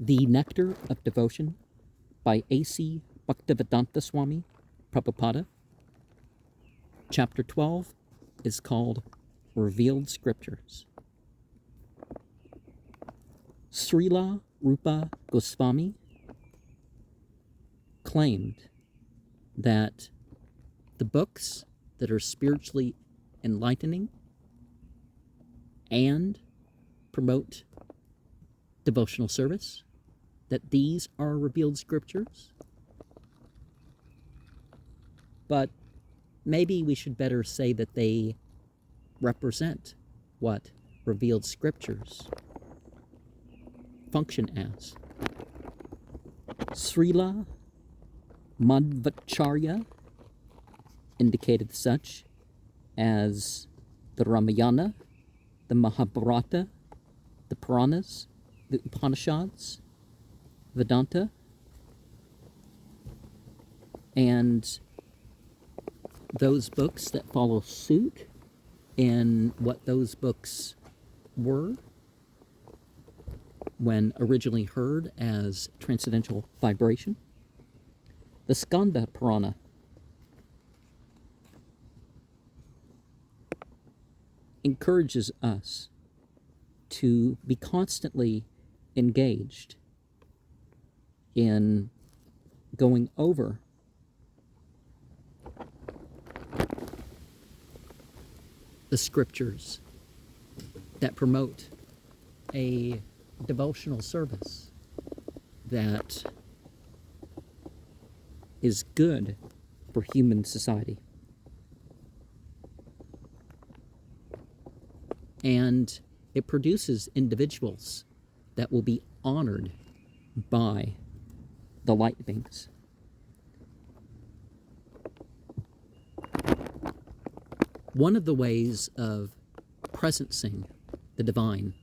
The Nectar of Devotion by A.C. Bhaktivedanta Swami Prabhupada. Chapter 12 is called Revealed Scriptures. Srila Rupa Gosvami claimed that the books that are spiritually enlightening and promote devotional service, that these are revealed scriptures. But maybe we should better say that they represent what revealed scriptures function as. Srila Madhvacharya indicated such as the Ramayana, the Mahabharata, the Puranas, the Upanishads, Vedanta, and those books that follow suit in what those books were when originally heard as transcendental vibration. The Skanda Purana encourages us to be constantly engaged in going over the scriptures that promote a devotional service that is good for human society. And it produces individuals that will be honored by the light beings. One of the ways of presencing the divine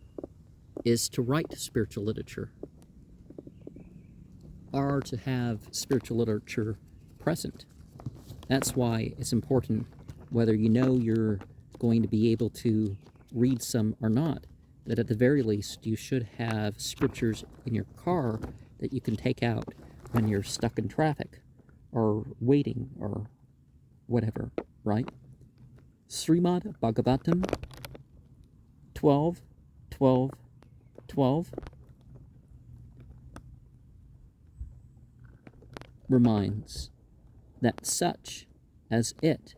is to write spiritual literature, or to have spiritual literature present. That's why it's important, whether you know you're going to be able to read some or not, that at the very least you should have scriptures in your car that you can take out when you're stuck in traffic or waiting or whatever, right? Srimad Bhagavatam 12:12:12 reminds that such as it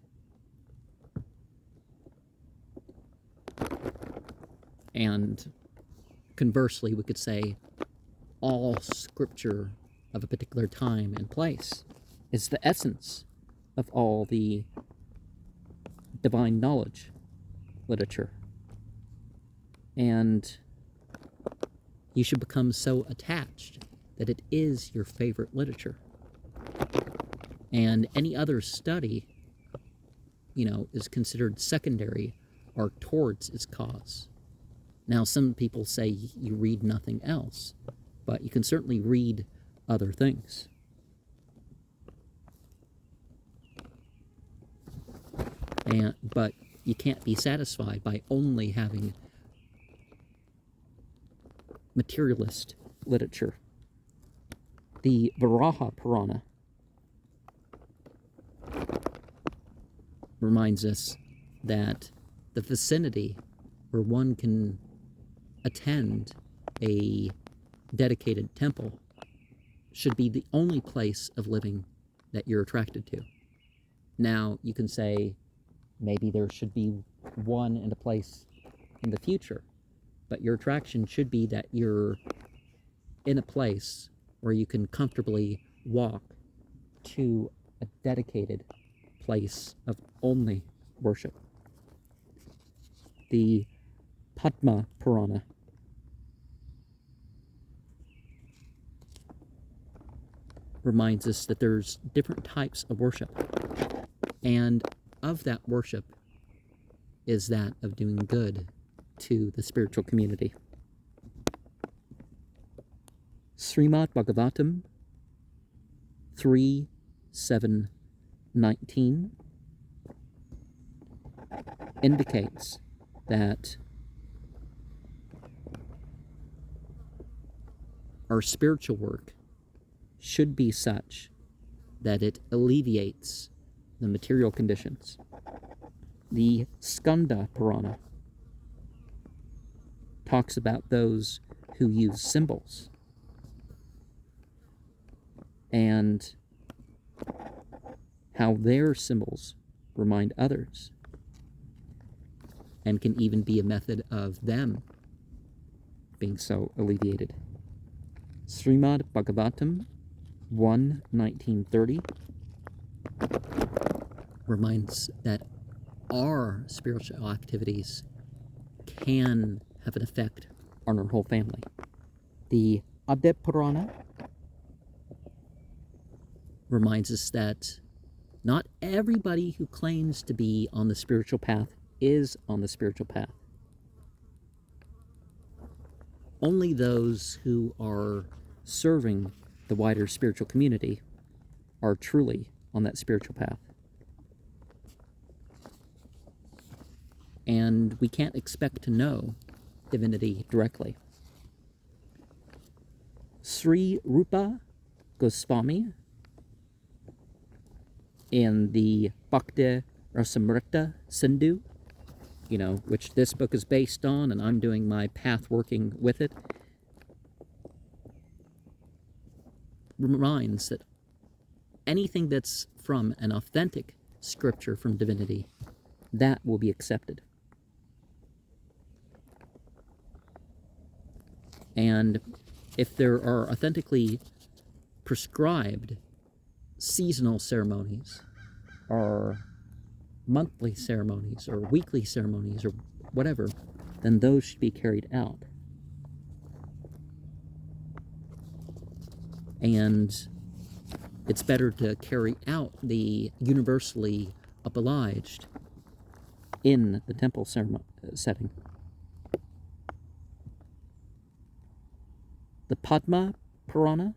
and conversely we could say all scripture of a particular time and place is the essence of all the divine knowledge literature. And you should become so attached that it is your favorite literature. And any other study, is considered secondary or towards its cause. Now, some people say you read nothing else, but you can certainly read other things. But you can't be satisfied by only having materialist literature. The Varaha Purana reminds us that the vicinity where one can attend a dedicated temple should be the only place of living that you're attracted to. Now, you can say maybe there should be one in a place in the future, but your attraction should be that you're in a place where you can comfortably walk to a dedicated place of only worship. The Padma Purana reminds us that there's different types of worship, and of that worship is that of doing good to the spiritual community. Srimad Bhagavatam 3:7-19 indicates that our spiritual work should be such that it alleviates the material conditions. The Skanda Purana talks about those who use symbols and how their symbols remind others and can even be a method of them being so alleviated. Srimad Bhagavatam 1:1930 reminds that our spiritual activities can have an effect on our whole family. The Adya Purana reminds us that not everybody who claims to be on the spiritual path is on the spiritual path. Only those who are serving the wider spiritual community are truly on that spiritual path. And we can't expect to know divinity directly. Sri Rupa Gosvami in the Bhakti Rasamrta Sindhu, which this book is based on, and I'm doing my path working with it, reminds that anything that's from an authentic scripture from divinity, that will be accepted. And if there are authentically prescribed seasonal ceremonies, or monthly ceremonies, or weekly ceremonies, or whatever, then those should be carried out. And it's better to carry out the universally obliged in the temple setting. The Padma Purana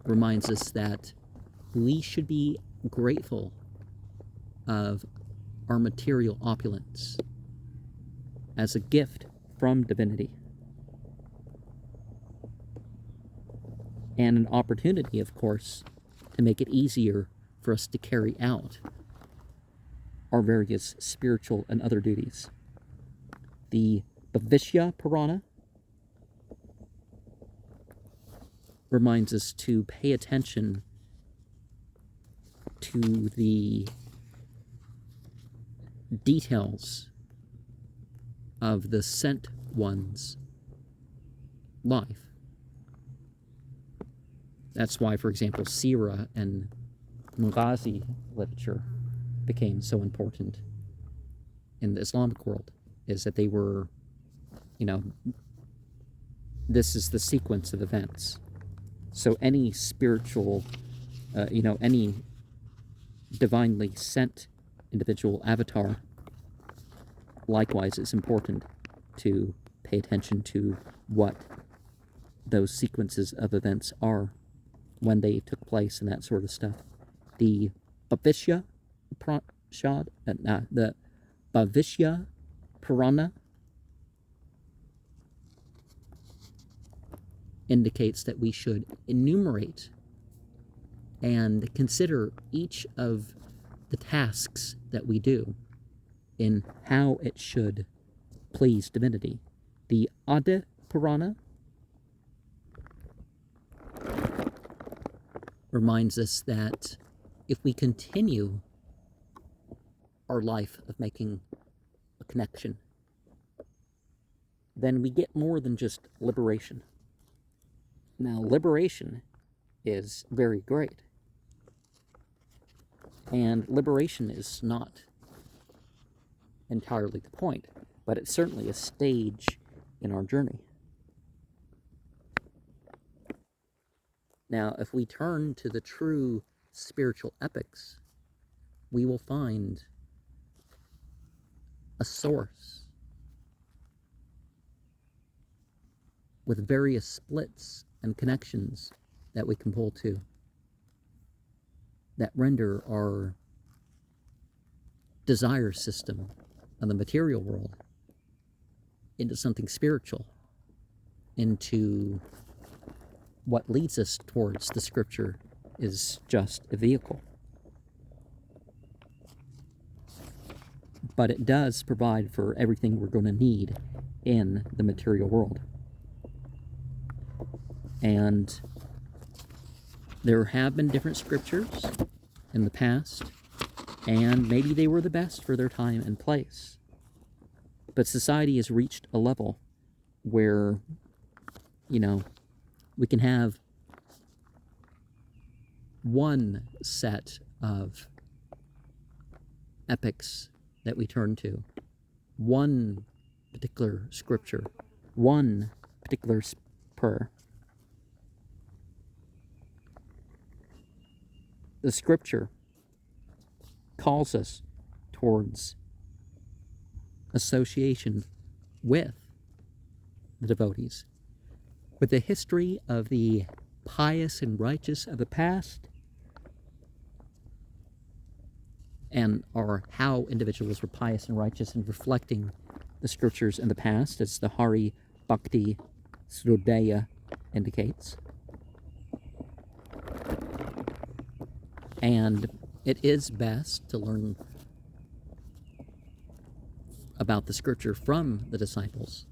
reminds us that we should be grateful of our material opulence as a gift from divinity, and an opportunity, of course, to make it easier for us to carry out our various spiritual and other duties. The Bhavishya Purana reminds us to pay attention to the details of the sent one's life. That's why, for example, Sira and Maghazi literature became so important in the Islamic world, is that they were, this is the sequence of events. So any spiritual, any divinely sent individual avatar, likewise, it's important to pay attention to what those sequences of events are, when they took place, and that sort of stuff. The Bhavishya the Bhavishya Purana indicates that we should enumerate and consider each of the tasks that we do in how it should please divinity. The Adya Purana reminds us that if we continue our life of making a connection, then we get more than just liberation. Now, liberation is very great, and liberation is not entirely the point, but it's certainly a stage in our journey. Now, if we turn to the true spiritual epics, we will find a source with various splits and connections that we can pull to, that render our desire system of the material world into something spiritual into what leads us towards the scripture is just a vehicle. But it does provide for everything we're going to need in the material world. And there have been different scriptures in the past, and maybe they were the best for their time and place. But society has reached a level where, we can have one set of epics that we turn to, one particular scripture, one particular prayer. The scripture calls us towards association with the devotees, with the history of the pious and righteous of the past, and how individuals were pious and righteous and reflecting the scriptures in the past, as the Hari Bhakti Srila indicates. And it is best to learn about the scripture from the disciples,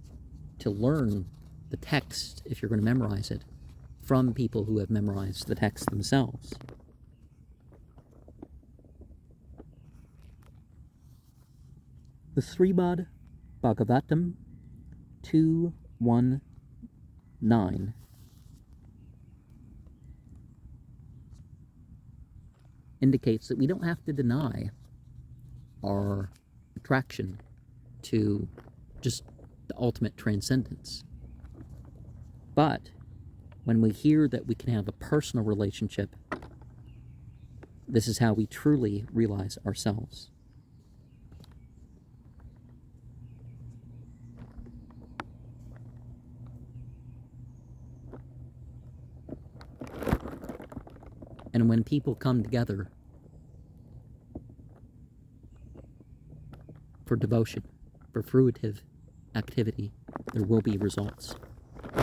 to learn the text, if you're going to memorize it, from people who have memorized the text themselves. The Srimad Bhagavatam 2:1-9 indicates that we don't have to deny our attraction to just the ultimate transcendence. But when we hear that we can have a personal relationship, this is how we truly realize ourselves. And when people come together for devotion, for fruitive activity, there will be results.